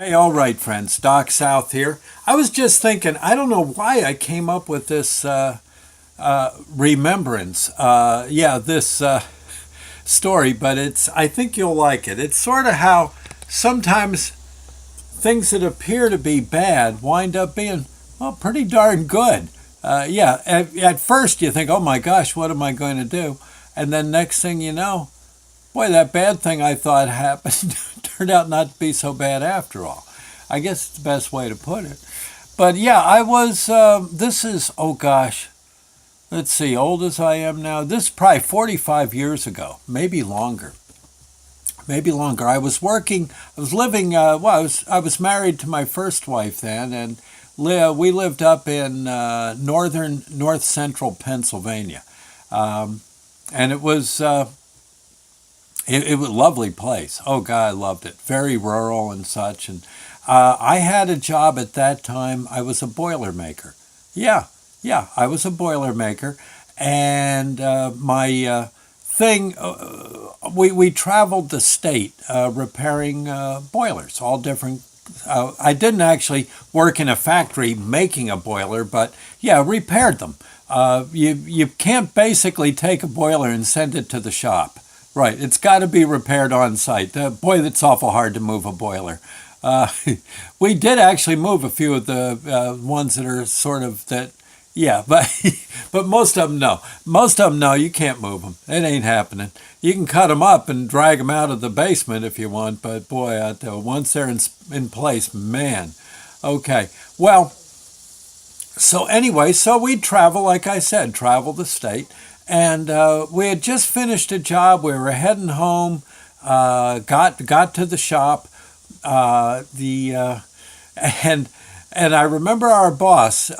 Hey, all right, friends. Doc South here. I was just thinking, I don't know why I came up with this remembrance. This story, but I think you'll like it. It's sort of how sometimes things that appear to be bad wind up being, well, pretty darn good. At first you think, oh my gosh, what am I going to do? And then next thing you know, boy, that bad thing I thought happened turned out not to be so bad after all. I guess it's the best way to put it. But yeah, this is, oh gosh, let's see, old as I am now, this is probably 45 years ago, maybe longer. Maybe longer. I was living, I was married to my first wife then, and we lived up in north central Pennsylvania. And it was a lovely place. Oh God, I loved it. Very rural and such. And I had a job at that time. I was a boiler maker. Yeah, yeah, I was a boiler maker, and my thing. We traveled the state repairing boilers, all different. I didn't actually work in a factory making a boiler, but yeah, repaired them. You can't basically take a boiler and send it to the shop. Right, it's got to be repaired on site. Boy, that's awful hard to move a boiler. Uh, we did actually move a few of the ones that are sort of that, yeah, but but most of them no. Most of them no. You can't move them. It ain't happening. You can cut them up and drag them out of the basement if you want, but boy, once they're in place, man. Okay, well, so anyway, so we'd travel, like I said, travel the state, and we had just finished a job. We were heading home. Got to the shop. The and and I remember our boss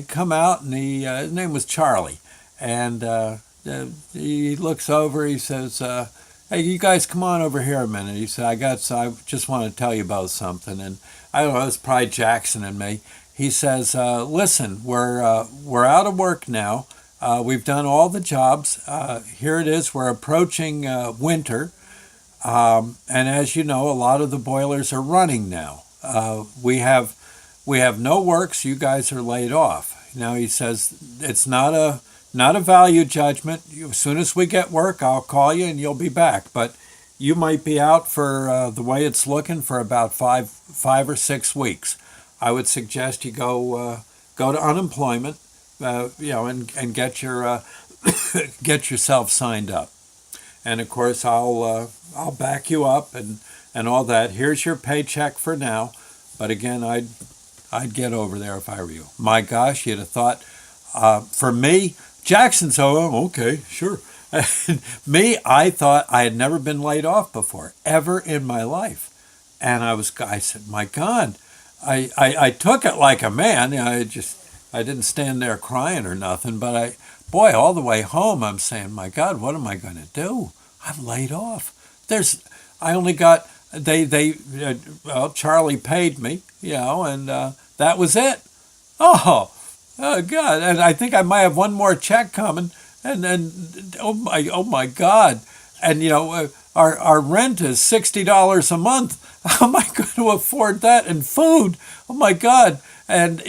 come out, and his name was Charlie, and he looks over. He says, "Hey, you guys, come on over here a minute." He said, I just want to tell you about something." And I don't know, it's probably Jackson and me. He says, "Listen, we're out of work now. We've done all the jobs. Here it is. We're approaching winter, and as you know, a lot of the boilers are running now. We have no work, so you guys are laid off." Now he says it's not a value judgment. As soon as we get work, I'll call you and you'll be back. But you might be out for the way it's looking for about five or 6 weeks. I would suggest you go to unemployment, and get get yourself signed up. And of course, I'll back you up and all that. Here's your paycheck for now, but again, I'd get over there if I were you. My gosh, you'd have thought. For me, Jackson's, oh, okay, sure. Me, I thought I had never been laid off before, ever in my life. And I said, my God, I took it like a man. I didn't stand there crying or nothing, but boy, all the way home, I'm saying, my God, what am I going to do? I'm laid off. I only got, well, Charlie paid me, and that was it. Oh God! And I think I might have one more check coming, and then oh my God! And our rent is $60 a month. How am I going to afford that and food? Oh my God! And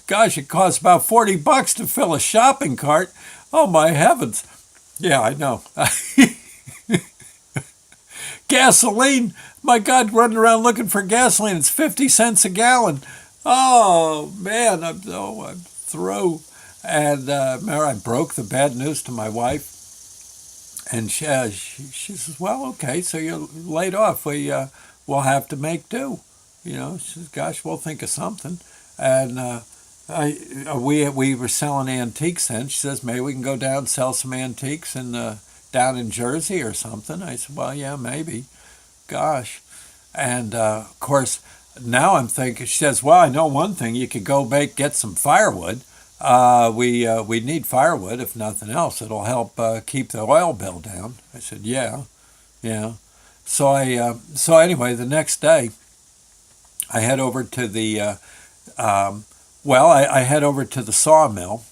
gosh, it costs about $40 to fill a shopping cart. Oh my heavens! Yeah, I know. Gasoline. My God, running around looking for gasoline. It's 50 cents a gallon. Oh man, I'm through. And remember, I broke the bad news to my wife, and she says, "Well, okay, so you're laid off. We'll have to make do." She says, "Gosh, we'll think of something." And we were selling antiques then. She says, "Maybe we can go down and sell some antiques down in Jersey or something." I said, "Well, yeah, maybe." Gosh, and of course. Now I'm thinking. She says, "Well, I know one thing. You could go get some firewood. We need firewood if nothing else. It'll help keep the oil bill down." I said, "Yeah, yeah." So anyway, the next day I head over to I head over to the sawmill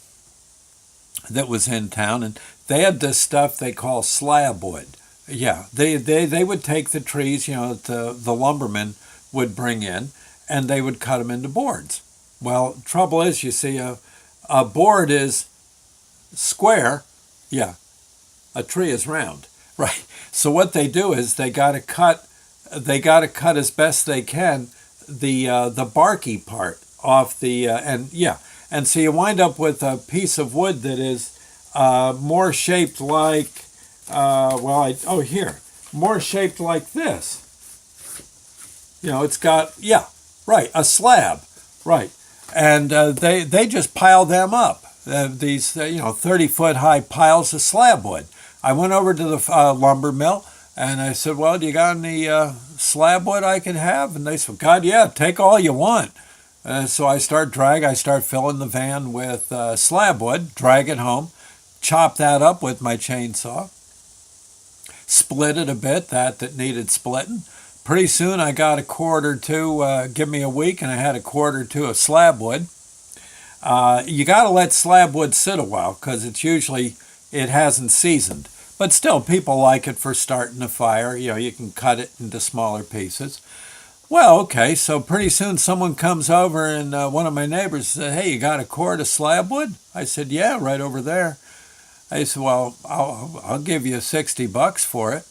that was in town, and they had this stuff they call slab wood. Yeah, they would take the trees, the lumbermen would bring in, and they would cut them into boards. Well, trouble is, you see, a board is square. Yeah, a tree is round, right? So what they do is they got to cut as best they can the barky part off the and yeah, and so you wind up with a piece of wood that is more shaped like here, more shaped like this. It's got, yeah, right, a slab, right, and they just pile them up. These 30-foot high piles of slab wood. I went over to the lumber mill and I said, "Well, do you got any slab wood I could have?" And they said, "God, yeah, take all you want." So I start filling the van with slab wood, drag it home, chop that up with my chainsaw, split it a bit, that needed splitting. Pretty soon I got a cord or two, give me a week, and I had a cord or two of slab wood. You got to let slab wood sit a while because it hasn't seasoned. But still, people like it for starting a fire. You can cut it into smaller pieces. Well, okay, so pretty soon someone comes over and one of my neighbors said, "Hey, you got a cord of slab wood?" I said, "Yeah, right over there." I said, "Well, I'll give you $60 for it."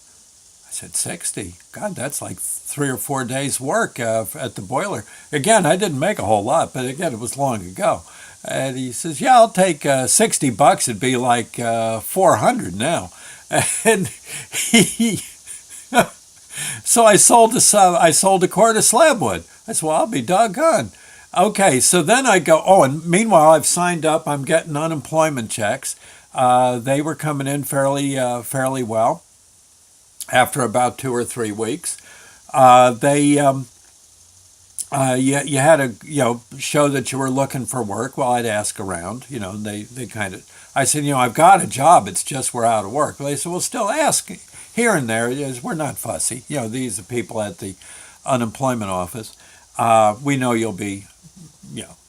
I said, 60? God, that's like 3 or 4 days work at the boiler. Again, I didn't make a whole lot, but again, it was long ago. And he says, "Yeah, I'll take $60. It'd be like 400 now." And he, so I sold a cord of slab wood. I said, "Well, I'll be doggone." Okay, so then I go, oh, and meanwhile I've signed up. I'm getting unemployment checks. They were coming in fairly well. After about 2 or 3 weeks, you had to show that you were looking for work. Well, I'd ask around. They kind of. I said, "I've got a job. It's just we're out of work." Well, they said, "Well, still ask here and there. We're not fussy. These are people at the unemployment office. We know you'll be.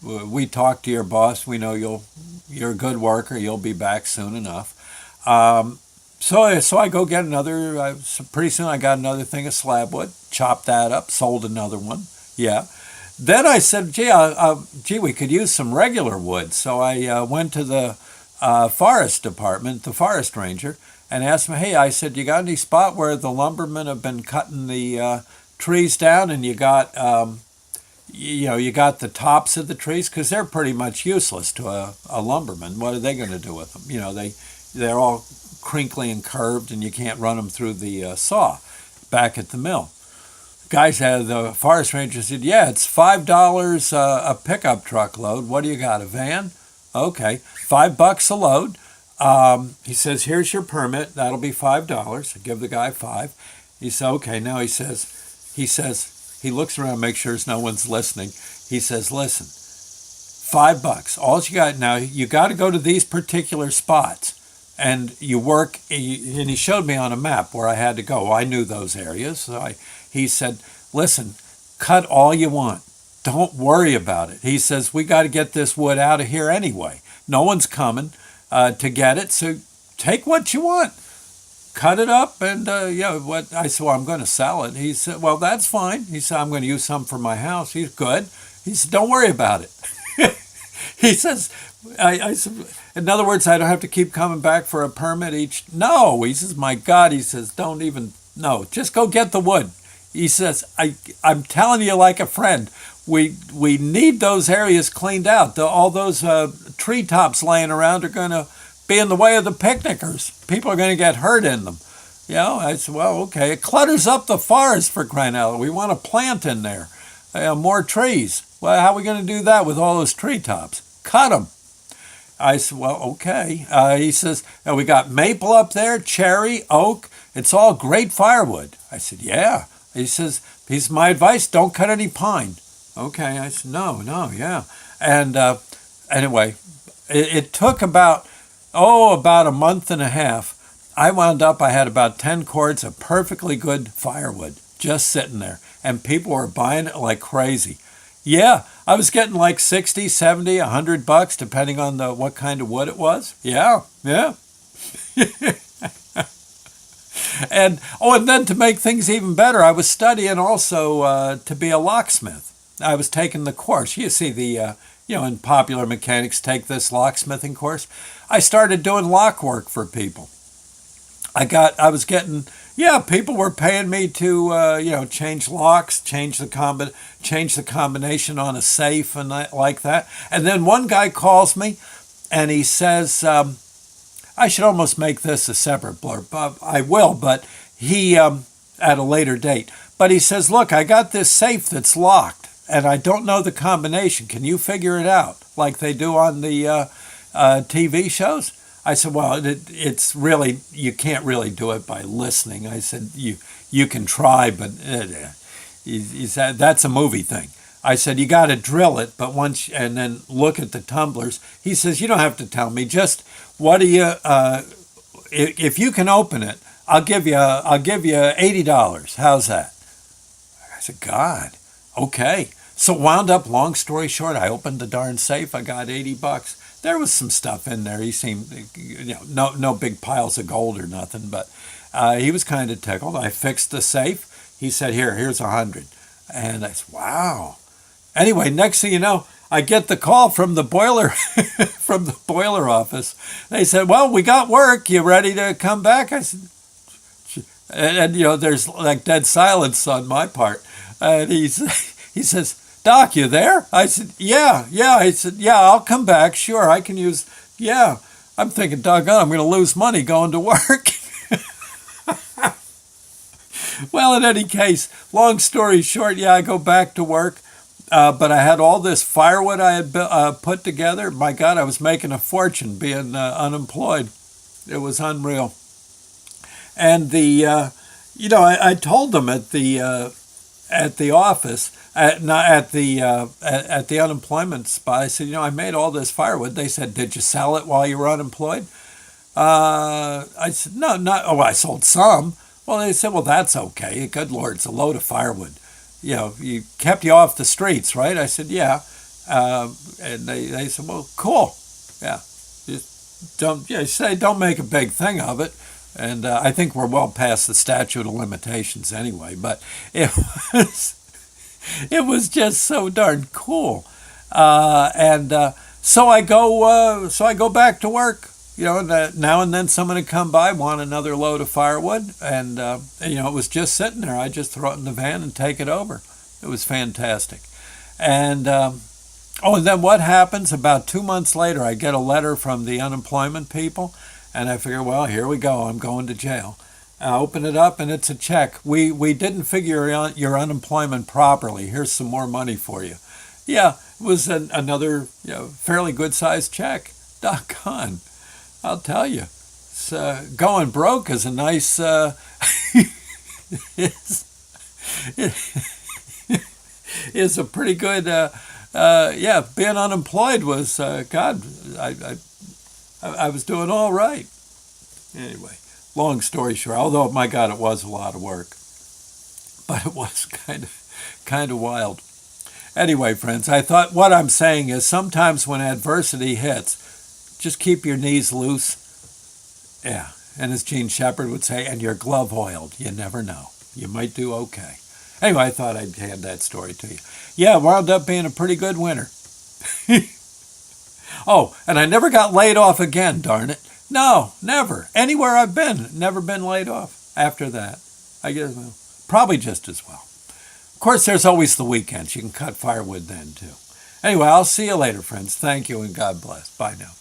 We talked to your boss. We know you're a good worker. You'll be back soon enough." So I go get another. Pretty soon I got another thing of slab wood. Chopped that up. Sold another one. Yeah. Then I said, "Gee, we could use some regular wood." So I went to the forest department, the forest ranger, and asked him, "Hey," I said, "you got any spot where the lumbermen have been cutting the trees down, and you got the tops of the trees, because they're pretty much useless to a lumberman. What are they going to do with them? They're all crinkly and curved, and you can't run them through the saw back at the mill." The forest ranger said, "Yeah, it's $5 a pickup truck load. What do you got, a van?" "Okay, $5 a load." He says, "Here's your permit. That'll be $5. I give the guy $5. He said, "Okay." Now he says, he looks around, makes sure no one's listening. He says, "Listen, $5. All you got now. You got to go to these particular spots, and you work." And he showed me on a map where I had to go. Well, I knew those areas. So he said, "Listen, cut all you want. Don't worry about it." He says, "We got to get this wood out of here anyway. No one's coming to get it. So take what you want. Cut it up." And what I said, "Well, I'm going to sell it." He said, "Well, that's fine." He said, "I'm going to use some for my house." He's good. He said, "Don't worry about it." He says, I said, "In other words, I don't have to keep coming back for a permit each." "No." He says, "My God." He says, "Don't even, no, just go get the wood." He says, I'm telling you like a friend, we need those areas cleaned out. All those treetops laying around are going to be in the way of the picnickers. People are going to get hurt in them. I said, "Well, okay." It clutters up the forest, for crying out loud. We want to plant in there more trees. Well, how are we going to do that with all those treetops? Cut them. I said, "Well, okay." He says, "We got maple up there, cherry, oak. It's all great firewood." I said, "Yeah." He says, "My advice, don't cut any pine." Okay. I said, no, yeah. And anyway, it took about a month and a half. I had about 10 cords of perfectly good firewood just sitting there, and people were buying it like crazy. Yeah, I was getting like 60, 70, $100, depending on what kind of wood it was. Yeah. And then to make things even better, I was studying also to be a locksmith. I was taking the course. You see in popular mechanics, take this locksmithing course. I started doing lock work for people. I was getting, people were paying me to, change locks, change the combination on a safe and like that. And then one guy calls me and he says, I should almost make this a separate blurb. I will, but he, at a later date, but he says, look, I got this safe that's locked and I don't know the combination. Can you figure it out like they do on the TV shows? I said, well, it's really, you can't really do it by listening. I said, you can try, but he said, that's a movie thing. I said, you got to drill it, but and then look at the tumblers. He says, you don't have to tell me. Just what do you, if you can open it, I'll give you $80. How's that? I said, God, okay. So wound up, long story short, I opened the darn safe. I got $80. There was some stuff in there. He seemed, no big piles of gold or nothing, but he was kind of tickled. I fixed the safe. He said, here's 100. And I said, wow. Anyway, next thing you know, I get the call from the boiler office. They said, well, we got work. You ready to come back? I said, and there's like dead silence on my part. And he says, Doc, you there? I said, yeah. I said, yeah, I'll come back. Sure, I can use, yeah. I'm thinking, doggone, I'm going to lose money going to work. Well, in any case, long story short, I go back to work. But I had all this firewood I had put together. My God, I was making a fortune being unemployed. It was unreal. And I told them at the office, at the unemployment spot, I said, I made all this firewood. They said, did you sell it while you were unemployed? I said, no, I sold some. Well, they said, well, that's okay. Good Lord, it's a load of firewood. You kept you off the streets, right? I said, yeah. And they said, well, cool. Yeah. Just don't make a big thing of it. And I think we're well past the statute of limitations anyway, but it was just so darn cool. So I go back to work. Now and then someone would come by, want another load of firewood, and it was just sitting there. I just throw it in the van and take it over. It was fantastic. And and then what happens? About 2 months later, I get a letter from the unemployment people, and I figure, well, here we go. I'm going to jail. I open it up, and it's a check. We didn't figure out your unemployment properly. Here's some more money for you. Yeah, it was another fairly good-sized check. Doggone. I'll tell you, going broke is a nice, is a pretty good, being unemployed was, God, I was doing all right. Anyway, long story short, although, my God, it was a lot of work, but it was kind of wild. Anyway, friends, I thought what I'm saying is sometimes when adversity hits, just keep your knees loose. Yeah. And as Gene Shepard would say, and your glove oiled. You never know. You might do okay. Anyway, I thought I'd hand that story to you. Yeah, wound up being a pretty good winter. Oh, and I never got laid off again, darn it. No, never. Anywhere I've been, never been laid off after that. I guess, probably just as well. Of course, there's always the weekends. You can cut firewood then, too. Anyway, I'll see you later, friends. Thank you and God bless. Bye now.